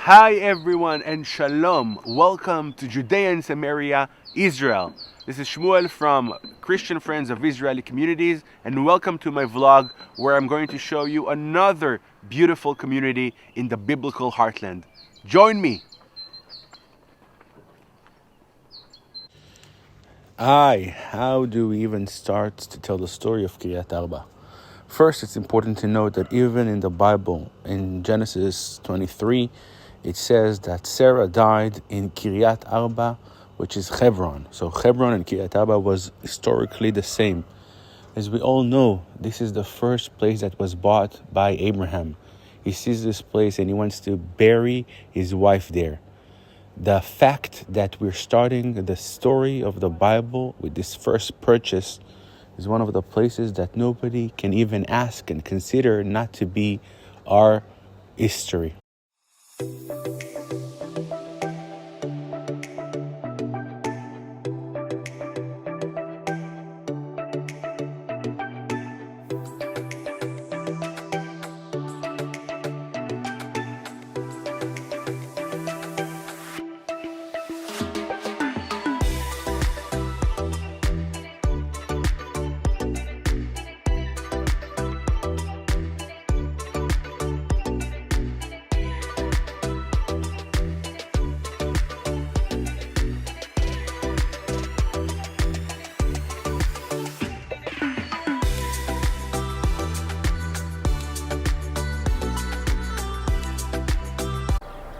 Hi everyone and shalom. Welcome to Judea and Samaria, Israel. This is Shmuel from Christian Friends of Israeli Communities, and welcome to my vlog where I'm going to show you another beautiful community in the biblical heartland. Join me. How do we even start to tell the story of Kiryat Arba? First, it's important to note that even in the Bible, in Genesis 23, it says that Sarah died in Kiryat Arba, which is Hebron. So Hebron and Kiryat Arba was historically the same. As we all know, this is the first place that was bought by Abraham. He sees this place and he wants to bury his wife there. The fact that we're starting the story of the Bible with this first purchase is one of the places that nobody can even ask and consider not to be our history.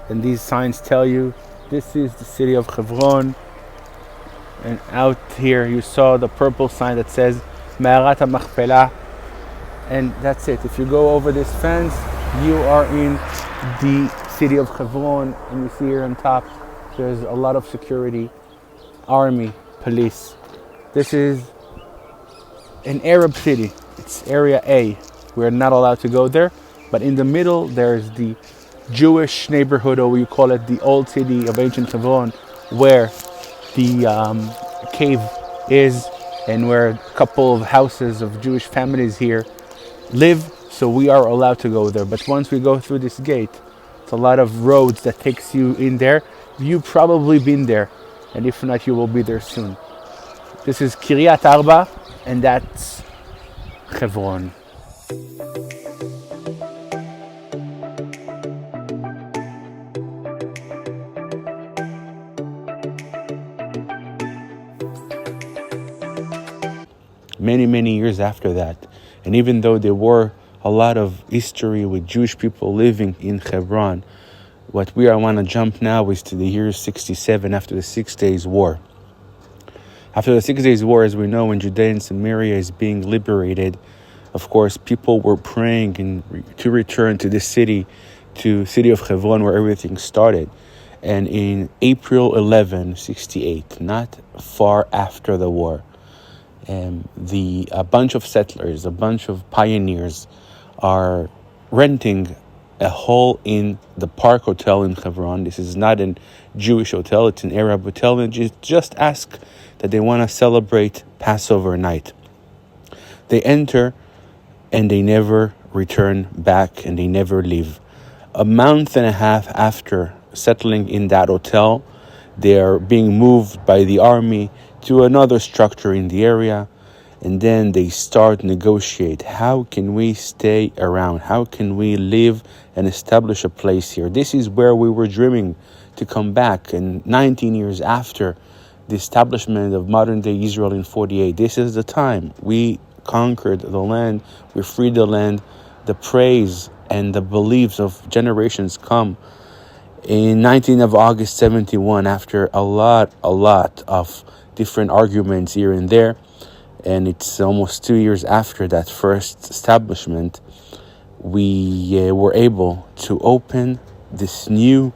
And these signs tell you this is the city of Hebron. And out here you saw the purple sign that says Ma'arat HaMachpelah. And that's it. If you go over this fence, you are in the city of Hebron. And you see here on top, there's a lot of security, army, police. This is an Arab city. It's area A. We're not allowed to go there. But in the middle, there's the Jewish neighborhood, or we call it the old city of ancient Hebron, where the cave is and where a couple of houses of Jewish families here live. So we are allowed to go there. But once we go through this gate, it's a lot of roads that takes you in there. You've probably been there, and if not, you will be there soon. This is Kiryat Arba, and that's Hebron. Many years after that, and even though there were a lot of history with Jewish people living in Hebron, what we want to jump now is to the year 67 after the 6 Days War. After the 6 Days War, as we know, when Judea and Samaria is being liberated, of course, people were praying to return to this city, to city of Hebron, where everything started. And in April 11, 68, not far after the war, a bunch of settlers, a bunch of pioneers are renting a hall in the Park Hotel in Hebron. This is not a Jewish hotel, it's an Arab hotel, and just ask that they want to celebrate Passover night. They enter and they never return back and they never leave. A month and a half after settling in that hotel, they are being moved by the army to another structure in the area, and then they start negotiate. How can we stay around? How can we live and establish a place here? This is where we were dreaming to come back. And 19 years after the establishment of modern-day Israel in 48, this is the time. We conquered the land, we freed the land. The praise and the beliefs of generations come. In 19th of August 71, after a lot of different arguments here and there, and it's almost 2 years after that first establishment, we were able to open this new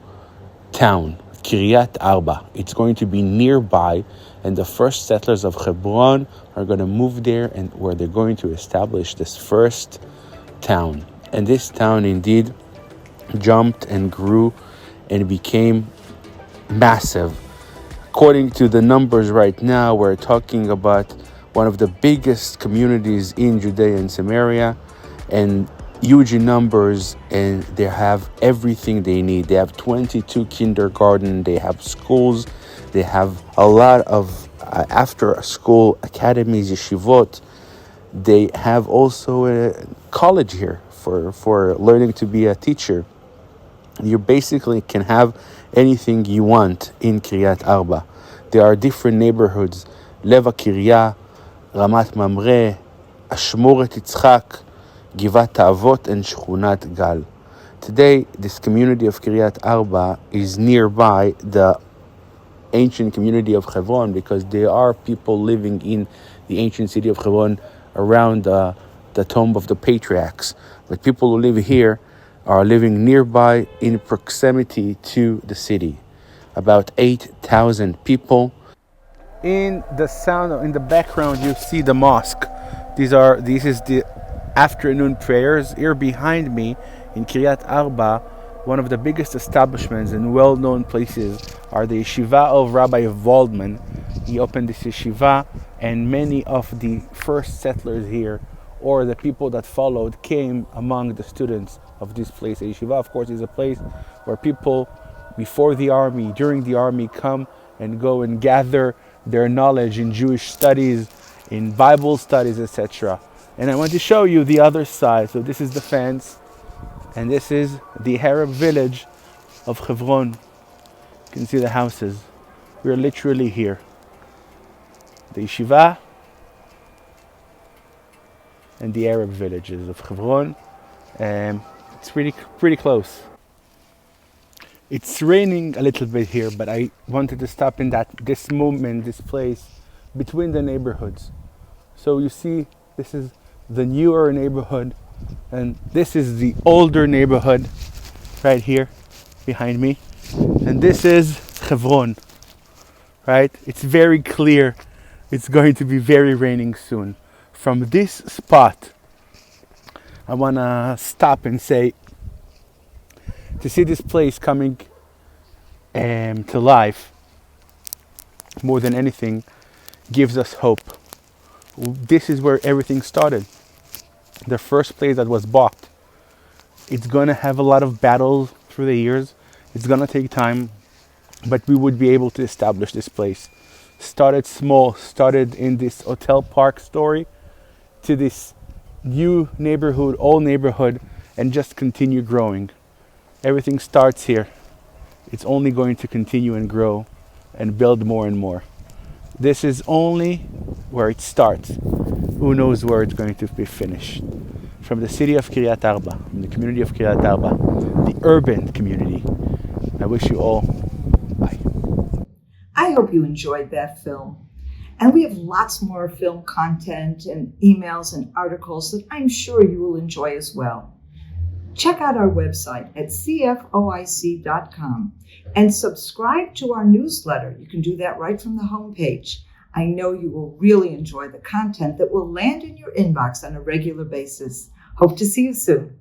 town, Kiryat Arba. It's going to be nearby, and the first settlers of Hebron are going to move there, and where they're going to establish this first town. And this town indeed jumped and grew and became massive. According to the numbers right now, we're talking about one of the biggest communities in Judea and Samaria, and huge in numbers, and they have everything they need. They have 22 kindergarten, they have schools, they have a lot of after school academies, yeshivot. They have also a college here for learning to be a teacher. You basically can have anything you want in Kiryat Arba. There are different neighborhoods: Leva Kirya, Ramat Mamre, Ashmuret Yitzchak, Givat Avot, and Shchunat Gal. Today, this community of Kiryat Arba is nearby the ancient community of Hebron, because there are people living in the ancient city of Hebron around the tomb of the patriarchs. But people who live here are living nearby in proximity to the city. About 8,000 people. In the background, you see the mosque. This is the afternoon prayers. Here behind me in Kiryat Arba, one of the biggest establishments and well-known places are the yeshiva of Rabbi Waldman. He opened this yeshiva, and many of the first settlers here, or the people that followed, came among the students of this place. The yeshiva, of course, is a place where people before the army, during the army, come and go and gather their knowledge in Jewish studies, in Bible studies, etc. And I want to show you the other side. So this is the fence, and this is the Arab village of Hebron. You can see the houses. We're literally here. The yeshiva and the Arab villages of Hebron. It's pretty close. It's raining a little bit here, but I wanted to stop in this moment, this place between the neighborhoods. So you see, this is the newer neighborhood, and this is the older neighborhood right here behind me. And this is Hebron, right? It's very clear. It's going to be very raining soon. From this spot, I want to stop and say, to see this place coming to life, more than anything, gives us hope. This is where everything started. The first place that was bought. It's going to have a lot of battles through the years. It's going to take time, but we would be able to establish this place. Started small, started in this hotel park story, to this new neighborhood, old neighborhood, and just continue growing. Everything starts here. It's only going to continue and grow and build more and more. This is only where it starts. Who knows where it's going to be finished? From the city of Kiryat Arba, from the community of Kiryat Arba, the urban community, I wish you all bye. I hope you enjoyed that film. And we have lots more film content and emails and articles that I'm sure you will enjoy as well. Check out our website at CFOIC.com and subscribe to our newsletter. You can do that right from the homepage. I know you will really enjoy the content that will land in your inbox on a regular basis. Hope to see you soon.